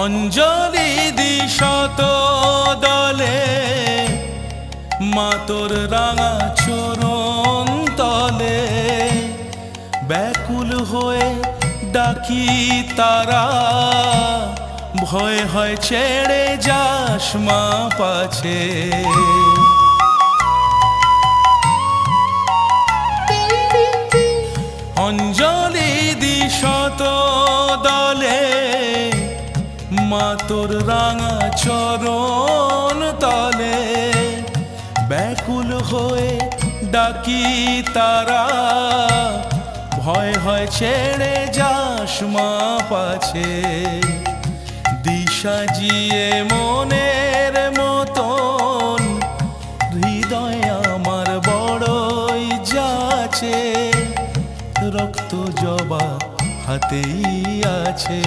অঞ্জলি দিশত দলে মা তোর রাঙা চরণ তলে ব্যাকুল হয়ে ডাকি তারা ভয় হয় ছেড়ে যাস মা পাছে অঞ্জলি দিশত দলে মা তোর রাঙা চরণ তলে ব্যাকুল হয়ে ডাকি তারা ভয় হয় ছেড়ে যাস মা পাছে দিশা জিয়ে মনের মতন হৃদয় আমার বড়ই যাচ্ছে রক্ত জবা হাতেই আছে।